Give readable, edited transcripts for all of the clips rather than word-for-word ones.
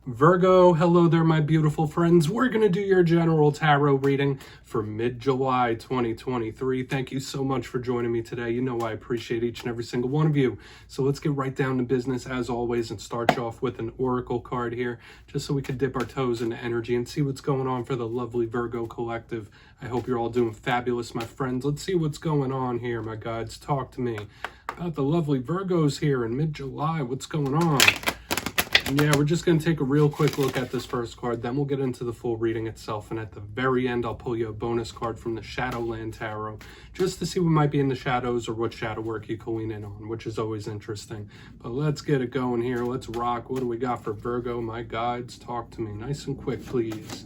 Virgo, hello there, my beautiful friends. We're going to do your general tarot reading for mid-July 2023. Thank you so much for joining me today. You know I appreciate each and every single one of you. So let's get right down to business as always and start you off with an oracle card here, just so we can dip our toes into energy and see what's going on for the lovely Virgo collective. I hope you're all doing fabulous, my friends. Let's see what's going on here, my guides. Talk to me about the lovely Virgos here in mid-July. What's going on? Yeah, we're just going to take a real quick look at this first card, then we'll get into the full reading itself, and at the very end I'll pull you a bonus card from the Shadowland Tarot, just to see what might be in the shadows or what shadow work you can lean in on, which is always interesting. But let's get it going here. Let's rock. What do we got for Virgo? My guides, talk to me nice and quick, please.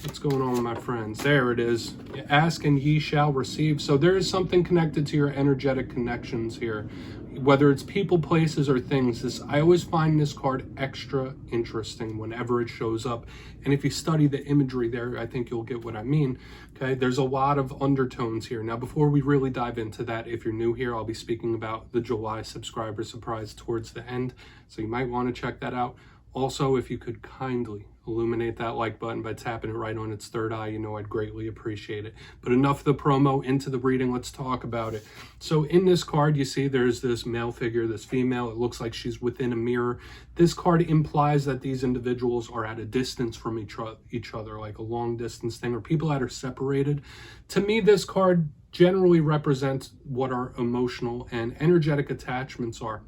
What's going on with my friends? There it is. You ask and ye shall receive. So there is something connected to your energetic connections here. Whether it's people, places, or things, I always find this card extra interesting whenever it shows up. And if you study the imagery there, I think you'll get what I mean. Okay, there's a lot of undertones here. Now, before we really dive into that, if you're new here, I'll be speaking about the July subscriber surprise towards the end. So you might want to check that out. Also, if you could kindly illuminate that like button by tapping it right on its third eye, you know I'd greatly appreciate it. But enough of the promo, into the reading. Let's talk about it. So in this card, you see there's this male figure, this female. It looks like she's within a mirror. This card implies that these individuals are at a distance from each other, like a long distance thing, or people that are separated. To me, this card generally represents what our emotional and energetic attachments are.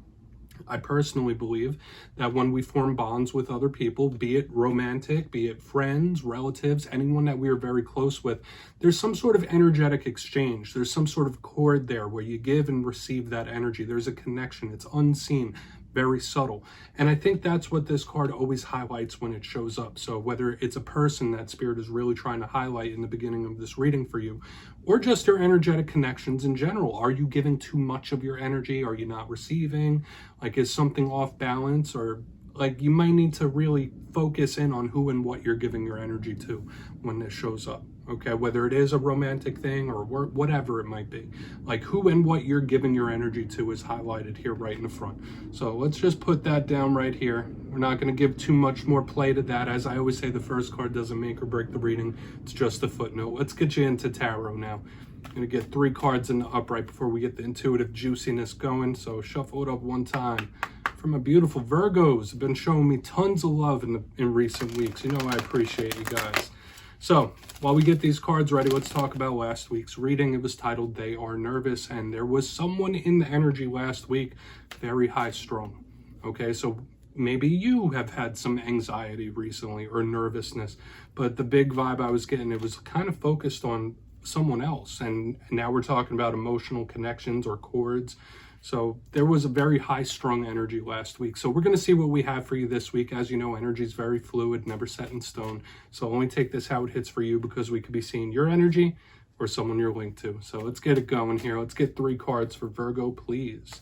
I personally believe that when we form bonds with other people, be it romantic, be it friends, relatives, anyone that we are very close with, there's some sort of energetic exchange. There's some sort of cord there where you give and receive that energy. There's a connection. It's unseen, very subtle. And I think that's what this card always highlights when it shows up. So whether it's a person that Spirit is really trying to highlight in the beginning of this reading for you, or just your energetic connections in general. Are you giving too much of your energy? Are you not receiving? Like, is something off balance? Or like, you might need to really focus in on who and what you're giving your energy to when this shows up. Okay, whether it is a romantic thing or whatever it might be, like who and what you're giving your energy to is highlighted here right in the front. So let's just put that down right here. We're not going to give too much more play to that. As I always say, the first card doesn't make or break the reading. It's just a footnote. Let's get you into tarot now. I'm going to get 3 cards in the upright before we get the intuitive juiciness going. So shuffle it up one time. For my beautiful Virgos, have been showing me tons of love in recent weeks. You know I appreciate you guys. So while we get these cards ready, let's talk about last week's reading. It was titled They Are Nervous, and there was someone in the energy last week very high strung. Okay, so maybe you have had some anxiety recently or nervousness, but the big vibe I was getting, it was kind of focused on someone else. And now we're talking about emotional connections or cords. So there was a very high strung energy last week. So we're going to see what we have for you this week. As you know, energy is very fluid, never set in stone. So only take this how it hits for you, because we could be seeing your energy or someone you're linked to. So let's get it going here. Let's get 3 cards for Virgo, please.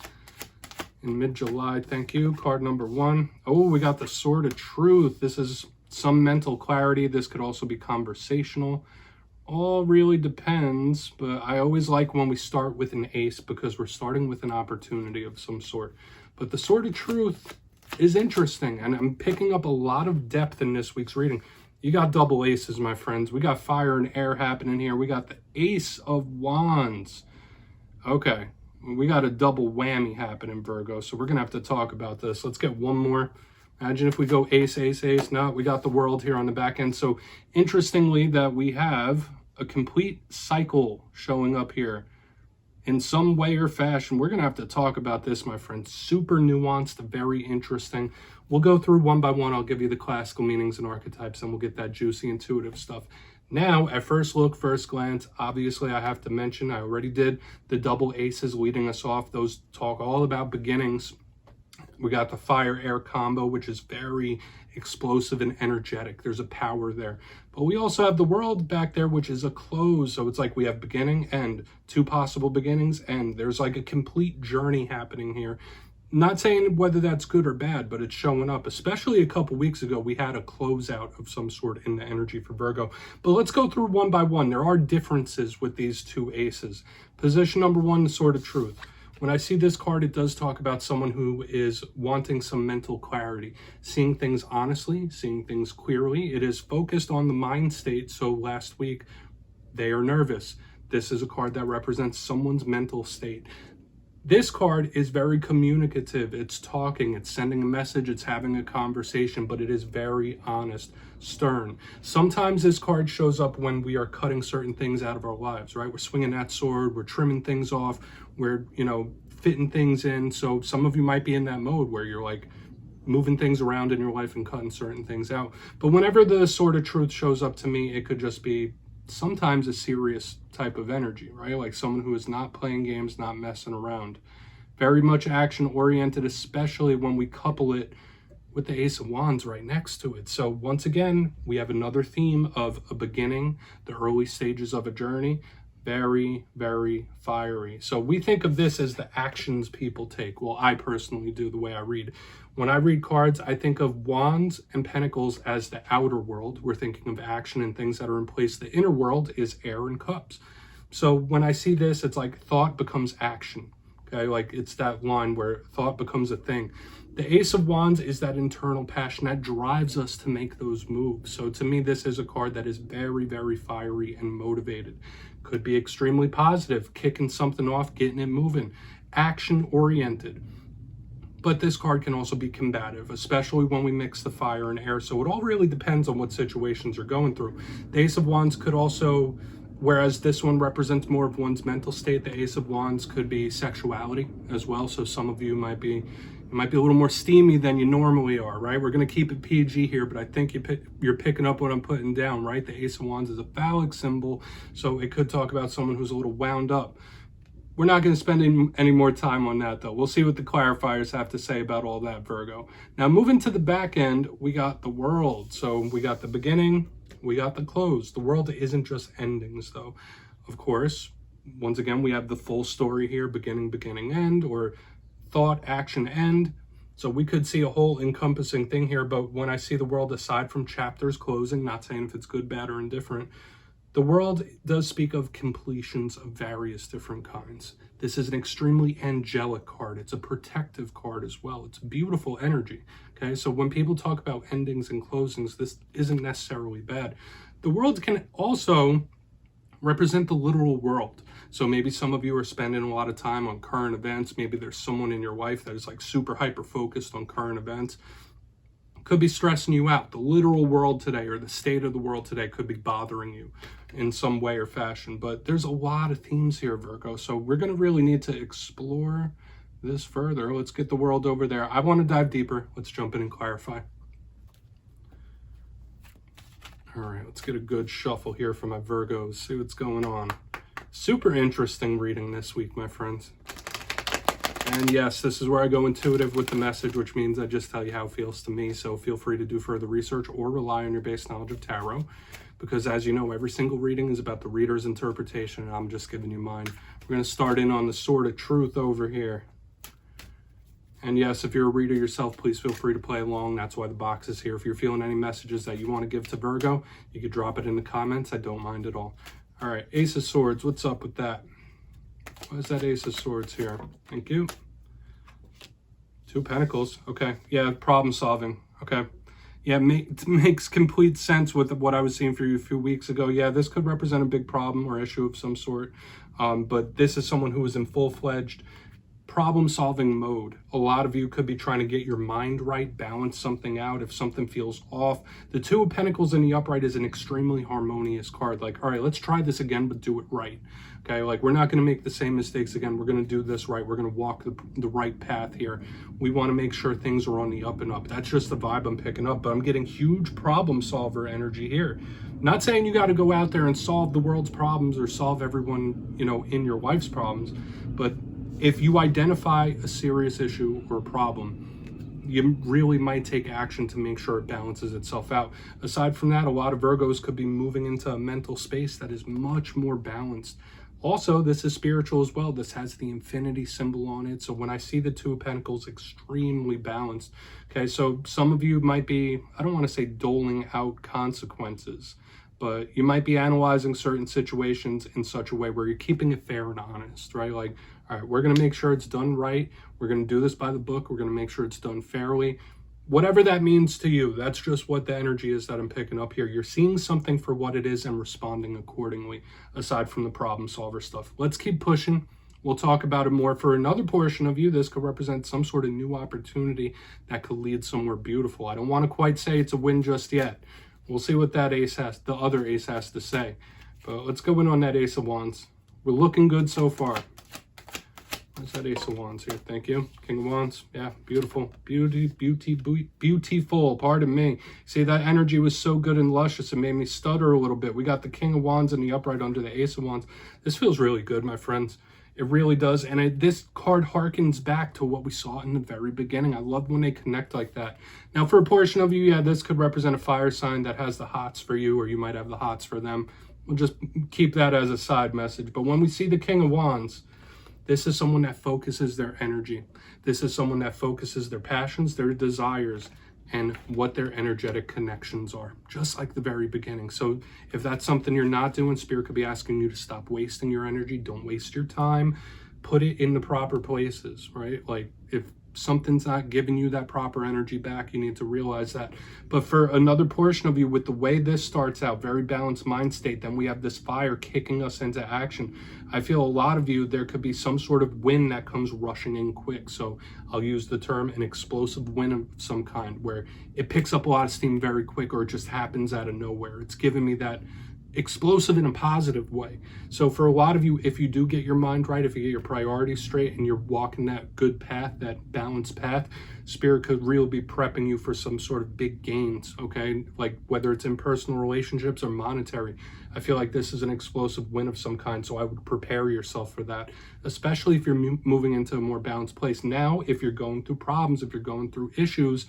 In mid-July, thank you. Card number 1. Oh, we got the Sword of Truth. This is some mental clarity. This could also be conversational. All really depends, but I always like when we start with an ace, because we're starting with an opportunity of some sort. But the Sword of Truth is interesting, and I'm picking up a lot of depth in this week's reading. You got double aces, my friends. We got fire and air happening here. We got the Ace of Wands. Okay, we got a double whammy happening, Virgo, so we're going to have to talk about this. Let's get one more. Imagine if we go ace, ace, ace. No, we got the World here on the back end. So interestingly, that we have a complete cycle showing up here in some way or fashion. We're going to have to talk about this, my friends. Super nuanced, very interesting. We'll go through one by one. I'll give you the classical meanings and archetypes, and we'll get that juicy, intuitive stuff. Now, at first look, first glance, obviously I have to mention, I already did the double aces leading us off. Those talk all about beginnings. We got the fire-air combo, which is very explosive and energetic. There's a power there. But we also have the World back there, which is a close. So it's like we have beginning, end, 2 possible beginnings, end. There's like a complete journey happening here. Not saying whether that's good or bad, but it's showing up. Especially a couple weeks ago, we had a closeout of some sort in the energy for Virgo. But let's go through one by one. There are differences with these 2 aces. Position number 1, the Sword of Truth. When I see this card, it does talk about someone who is wanting some mental clarity, seeing things honestly, seeing things clearly. It is focused on the mind state. So last week, they are nervous. This is a card that represents someone's mental state. This card is very communicative. It's talking, it's sending a message, it's having a conversation, but it is very honest, stern. Sometimes this card shows up when we are cutting certain things out of our lives, right? We're swinging that sword, we're trimming things off, we're, fitting things in. So some of you might be in that mode where you're like moving things around in your life and cutting certain things out. But whenever the Sword of Truth shows up to me, it could just be sometimes a serious type of energy, right? Like someone who is not playing games, not messing around. Very much action oriented, especially when we couple it with the Ace of Wands right next to it. So once again, we have another theme of a beginning, the early stages of a journey. Very, very fiery. So we think of this as the actions people take. Well, I personally do, the way I read. When I read cards, I think of Wands and Pentacles as the outer world. We're thinking of action and things that are in place. The inner world is air and cups. So when I see this, it's like thought becomes action. Okay, like it's that line where thought becomes a thing. The Ace of Wands is that internal passion that drives us to make those moves. So to me, this is a card that is very, very fiery and motivated. Could be extremely positive, kicking something off, getting it moving, action oriented. But this card can also be combative, especially when we mix the fire and air. So it all really depends on what situations you're going through. The Ace of Wands could also, whereas this one represents more of one's mental state, the Ace of Wands could be sexuality as well. So some of you might be a little more steamy than you normally are, right? We're going to keep it PG here, but I think you're picking up what I'm putting down, right? The Ace of Wands is a phallic symbol, so it could talk about someone who's a little wound up. We're not going to spend any more time on that, though. We'll see what the clarifiers have to say about all that, Virgo. Now, moving to the back end, we got the World. So we got the beginning, we got the close. The World isn't just endings, though. Of course, once again, we have the full story here, beginning, end, or thought, action, end. So we could see a whole encompassing thing here, but when I see the World, aside from chapters closing, not saying if it's good, bad, or indifferent, the World does speak of completions of various different kinds. This is an extremely angelic card. It's a protective card as well. It's beautiful energy. Okay, so when people talk about endings and closings, this isn't necessarily bad. The World can also represent the literal world. So maybe some of you are spending a lot of time on current events. Maybe there's someone in your life that is like super hyper focused on current events. Could be stressing you out. The literal world today, or the state of the world today, could be bothering you in some way or fashion. But there's a lot of themes here, Virgo. So we're going to really need to explore this further. Let's get the World over there. I want to dive deeper. Let's jump in and clarify. All right, let's get a good shuffle here for my Virgos. See what's going on. Super interesting reading this week, my friends. And yes, this is where I go intuitive with the message, which means I just tell you how it feels to me. So feel free to do further research or rely on your base knowledge of tarot. Because as you know, every single reading is about the reader's interpretation, and I'm just giving you mine. We're going to start in on the Sword of Truth over here. And yes, if you're a reader yourself, please feel free to play along. That's why the box is here. If you're feeling any messages that you want to give to Virgo, you could drop it in the comments. I don't mind at all. All right, Ace of Swords. What's up with that? What is that Ace of Swords here? Thank you. Two Pentacles. Okay. Yeah, problem solving. Okay. Yeah, it makes complete sense with what I was seeing for you a few weeks ago. Yeah, this could represent a big problem or issue of some sort. But this is someone who is in full-fledged problem-solving mode. A lot of you could be trying to get your mind right, balance something out if something feels off. The Two of Pentacles in the upright is an extremely harmonious card. Like, all right, let's try this again, but do it right. Okay, like we're not going to make the same mistakes again. We're going to do this right. We're going to walk the right path here. We want to make sure things are on the up and up. That's just the vibe I'm picking up, but I'm getting huge problem solver energy here. Not saying you got to go out there and solve the world's problems or solve everyone, in your life's problems, but if you identify a serious issue or a problem, you really might take action to make sure it balances itself out. Aside from that, a lot of Virgos could be moving into a mental space that is much more balanced. Also, this is spiritual as well. This has the infinity symbol on it. So when I see the Two of Pentacles, extremely balanced. Okay, so some of you might be, I don't want to say doling out consequences, but you might be analyzing certain situations in such a way where you're keeping it fair and honest, right? Like, All right, we're going to make sure it's done right. We're going to do this by the book. We're going to make sure it's done fairly. Whatever that means to you, that's just what the energy is that I'm picking up here. You're seeing something for what it is and responding accordingly, aside from the problem solver stuff. Let's keep pushing. We'll talk about it more. For another portion of you, this could represent some sort of new opportunity that could lead somewhere beautiful. I don't want to quite say it's a win just yet. We'll see what that the other ace has to say. But let's go in on that Ace of Wands. We're looking good so far. Where's that Ace of Wands here? Thank you. King of Wands. Yeah, beautiful. Beautiful. Pardon me. See, that energy was so good and luscious, it made me stutter a little bit. We got the King of Wands in the upright under the Ace of Wands. This feels really good, my friends. It really does. And this card harkens back to what we saw in the very beginning. I love when they connect like that. Now, for a portion of you, yeah, this could represent a fire sign that has the hots for you, or you might have the hots for them. We'll just keep that as a side message. But when we see the King of Wands, this is someone that focuses their energy. This is someone that focuses their passions, their desires, and what their energetic connections are, just like the very beginning. So if that's something you're not doing, Spirit could be asking you to stop wasting your energy. Don't waste your time. Put it in the proper places, right? Like if something's not giving you that proper energy back, you need to realize that. But for another portion of you, with the way this starts out, very balanced mind state, then we have this fire kicking us into action. I feel a lot of you, there could be some sort of wind that comes rushing in quick. So I'll use the term an explosive wind of some kind, where it picks up a lot of steam very quick, or it just happens out of nowhere. It's giving me that explosive in a positive way. So for a lot of you, if you do get your mind right, if you get your priorities straight and you're walking that good path, that balanced path, Spirit could really be prepping you for some sort of big gains, okay? Like whether it's in personal relationships or monetary. I feel like this is an explosive win of some kind, so I would prepare yourself for that, especially if you're moving into a more balanced place. Now, if you're going through problems, if you're going through issues,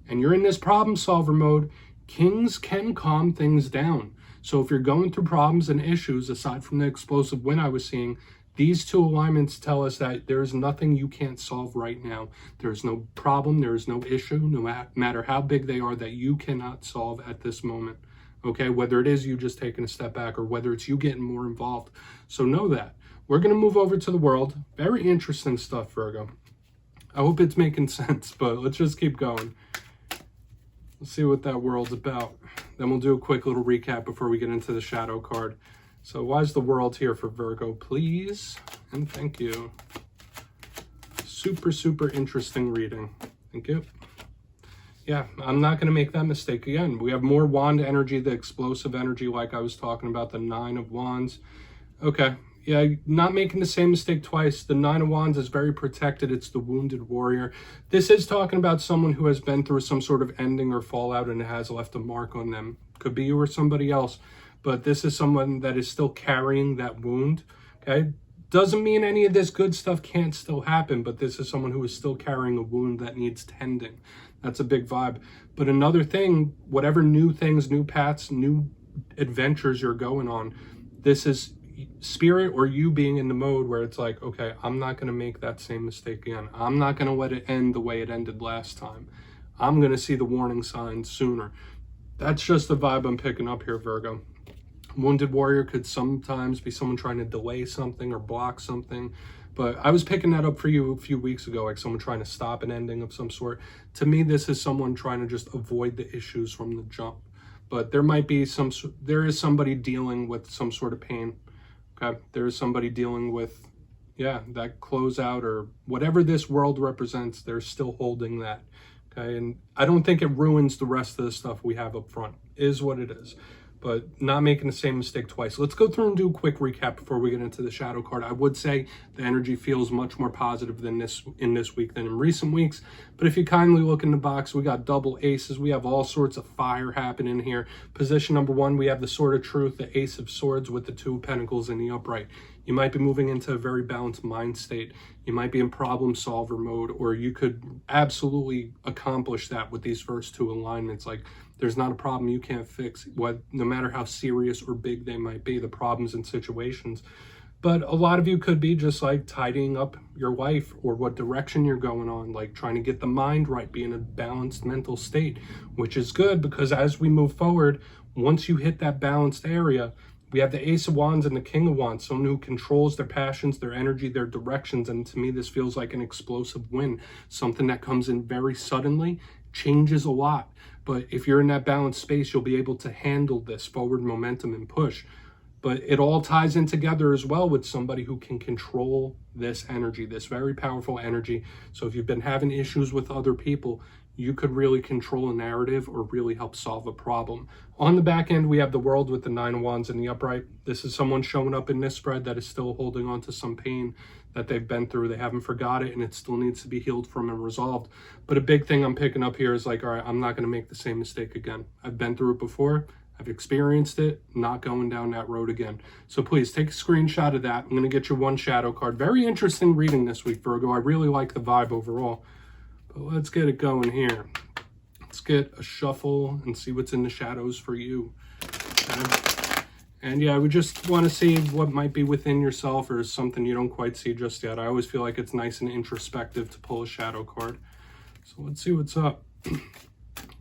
and you're in this problem solver mode, kings can calm things down. So if you're going through problems and issues, aside from the explosive win I was seeing, these two alignments tell us that there's nothing you can't solve right now. There's no problem, there is no issue, no matter how big they are, that you cannot solve at this moment. Okay, whether it is you just taking a step back or whether it's you getting more involved. So know that. We're going to move over to the world. Very interesting stuff, Virgo. I hope it's making sense, but let's just keep going. Let's see what that world's about. Then we'll do a quick little recap before we get into the shadow card. So why is the world here for Virgo, please? And thank you. Super, super interesting reading. Thank you. Yeah, I'm not going to make that mistake again. We have more wand energy, the explosive energy like I was talking about, the 9 of Wands. Okay. Yeah, not making the same mistake twice. The 9 of Wands is very protected. It's the wounded warrior. This is talking about someone who has been through some sort of ending or fallout and has left a mark on them. Could be you or somebody else, but this is someone that is still carrying that wound, okay? Doesn't mean any of this good stuff can't still happen, but this is someone who is still carrying a wound that needs tending. That's a big vibe. But another thing, whatever new things, new paths, new adventures you're going on, this is Spirit or you being in the mode where it's like, okay, I'm not going to make that same mistake again. I'm not going to let it end the way it ended last time. I'm going to see the warning signs sooner. That's just the vibe I'm picking up here, Virgo. Wounded warrior could sometimes be someone trying to delay something or block something. But I was picking that up for you a few weeks ago, like someone trying to stop an ending of some sort. To me, this is someone trying to just avoid the issues from the jump. But there might be there is somebody dealing with some sort of pain. Okay, there's somebody dealing with, yeah, that closeout or whatever this world represents. They're still holding that. Okay, and I don't think it ruins the rest of the stuff we have up front. Is what it is, but not making the same mistake twice. Let's go through and do a quick recap before we get into the shadow card. I would say the energy feels much more positive than in this week than in recent weeks. But if you kindly look in the box, we got double aces. We have all sorts of fire happening here. Position number 1, we have the Sword of Truth, the Ace of Swords with the 2 of Pentacles in the upright. You might be moving into a very balanced mind state. You might be in problem solver mode, or you could absolutely accomplish that with these first 2 alignments. Like, there's not a problem you can't fix, no matter how serious or big they might be, the problems and situations. But a lot of you could be just like tidying up your life or what direction you're going on, like trying to get the mind right, be in a balanced mental state, which is good because as we move forward, once you hit that balanced area, We have the Ace of Wands and the King of Wands, someone who controls their passions, their energy, their directions. And to me, this feels like an explosive win, something that comes in very suddenly, changes a lot. But if you're in that balanced space, you'll be able to handle this forward momentum and push. But it all ties in together as well with somebody who can control this energy, this very powerful energy. So if you've been having issues with other people, you could really control a narrative or really help solve a problem. On the back end, we have the World with the Nine of Wands in the upright. This is someone showing up in this spread that is still holding on to some pain that they've been through. They haven't forgot it, and it still needs to be healed from and resolved. But a big thing I'm picking up here is like, all right, I'm not going to make the same mistake again. I've been through it before. I've experienced it, not going down that road again. So please take a screenshot of that. I'm going to get you one shadow card. Very interesting reading this week, Virgo. I really like the vibe overall. But let's get it going here. Let's get a shuffle and see what's in the shadows for you. And yeah, we just want to see what might be within yourself or something you don't quite see just yet. I always feel like it's nice and introspective to pull a shadow card. So let's see what's up.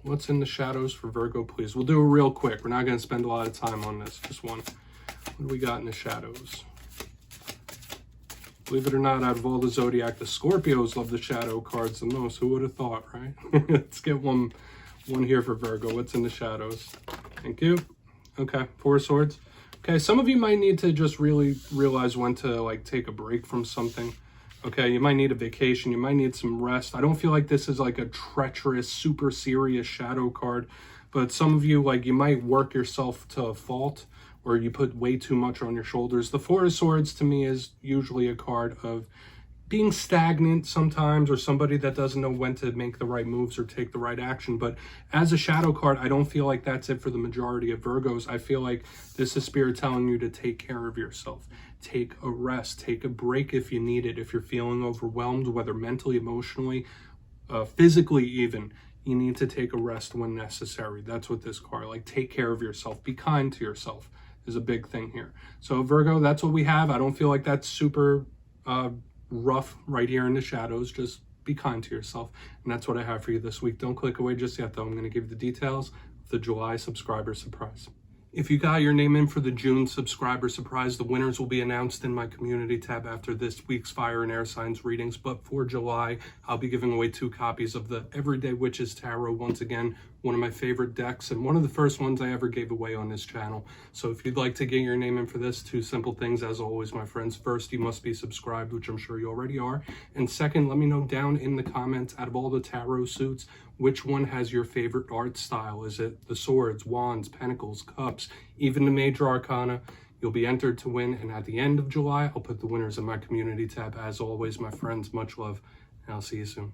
What's in the shadows for Virgo, please? We'll do it real quick. We're not going to spend a lot of time on this. Just one. What do we got in the shadows? Believe it or not, out of all the zodiac, the Scorpios love the shadow cards the most. Who would have thought, right? Let's get one here for Virgo. What's in the shadows? Thank you. Okay, Four of Swords. Okay, some of you might need to just really realize when to like take a break from something. Okay, you might need a vacation. You might need some rest. I don't feel like this is like a treacherous, super serious shadow card, but some of you, like, you might work yourself to a fault, or you put way too much on your shoulders. The Four of Swords to me is usually a card of being stagnant sometimes, or somebody that doesn't know when to make the right moves or take the right action. But as a shadow card, I don't feel like that's it for the majority of Virgos. I feel like this is Spirit telling you to take care of yourself. Take a rest, take a break if you need it. If you're feeling overwhelmed, whether mentally, emotionally, physically even, you need to take a rest when necessary. That's what this card, like, take care of yourself. Be kind to yourself is a big thing here. So Virgo, that's what we have. I don't feel like that's super rough right here in the shadows. Just be kind to yourself. And that's what I have for you this week. Don't click away just yet, though. I'm going to give you the details of the July subscriber surprise. If you got your name in for the June subscriber surprise, the winners will be announced in my community tab after this week's fire and air signs readings. But for July, I'll be giving away 2 copies of the Everyday Witches Tarot. Once again, one of my favorite decks and one of the first ones I ever gave away on this channel. So if you'd like to get your name in for this, 2 simple things as always, my friends. First, you must be subscribed, which I'm sure you already are. And second, let me know down in the comments, out of all the tarot suits, which one has your favorite art style? Is it the swords, wands, pentacles, cups, even the major arcana? You'll be entered to win. And at the end of July, I'll put the winners in my community tab. As always, my friends, much love, and I'll see you soon.